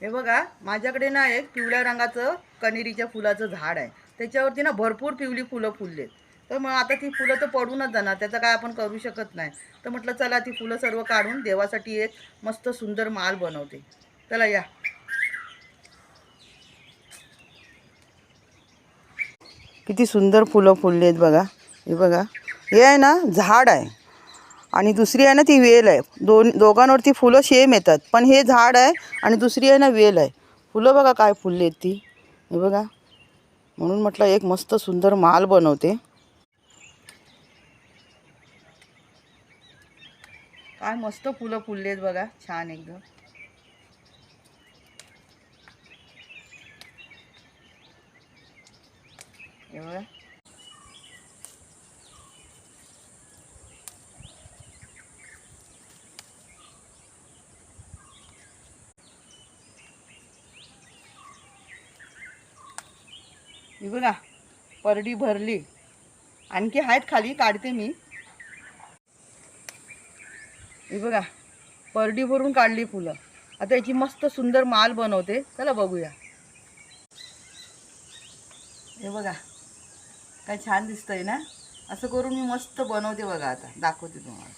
हे बघा, माझ्याकडे ना एक पिवळ्या रंगाचं कनेरीच्या फुलाचं झाड आहे. त्याच्यावरती ना भरपूर पिवळी फुलं फुललेत. तर मग आता ती फुलं तर पडूनच जाणार, त्याचं काय आपण करू शकत नाही. तर म्हटलं चला ती फुलं सर्व काढून देवासाठी एक मस्त सुंदर माळ बनवते. चला या. किती सुंदर फुलं फुलली आहेत बघा. हे बघा, हे आहे ना झाड आहे आणि दुसरी आहे ना ती वेल आहे. दोघांवरती फुलं सेम येतात, पण हे झाड आहे आणि दुसरी आहे ना वेल आहे. फुलं बघा काय फुलली आहेत ती. हे बघा, म्हणून म्हटलं एक मस्त सुंदर माल बनवते. काय मस्त फुलं फुलली आहेत बघा, छान एकदम. हे बघा, हे बघा, परडी भरली. आणखी आहेत खाली, काढते मी. हे बघा, परडी भरून काढली फुलं. आता याची मस्त सुंदर माल बनवते. चला बघूया. हे बघा, काय छान दिसतंय ना. असं करून मी मस्त बनवते बघा. आता दाखवते तुम्हाला.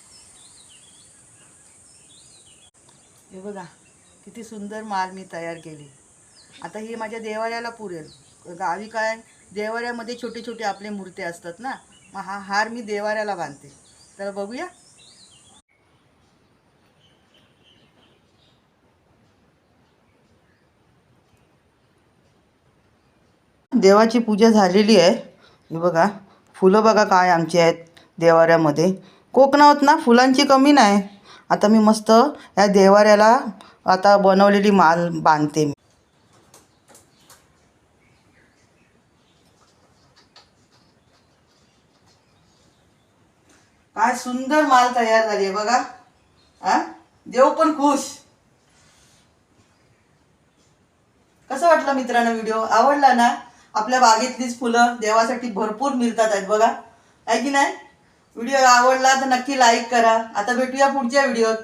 हे बघा, किती सुंदर माल मी तयार केली. आता ही माझ्या देवाऱ्याला पुरेल. गावी काय देवाऱ्यामध्ये छोटे छोटे आपले मूर्ती असतात ना, मग हा हार मी देवाऱ्याला बांधते. तर बघूया. देवाची पूजा झालेली आहे. हे बघा, फुलं बघा काय आमची आहेत देवाऱ्यामध्ये. कोकणात ना फुलांची कमी नाही. आता मी मस्त या देवाऱ्याला आता बनवलेली माल बांधते मी. काय सुंदर माल तयार झाली आहे बघा. देव पण खुश. कसं वाटलं मित्रांनो व्हिडिओ? आवडला ना? आपल्या बागेतलीच फुलं देवासाठी भरपूर मिळतात आहेत बघा, आहे की नाही? व्हिडिओ आवडला तर नक्की लाईक करा. आता भेटूया पुढच्या व्हिडिओत.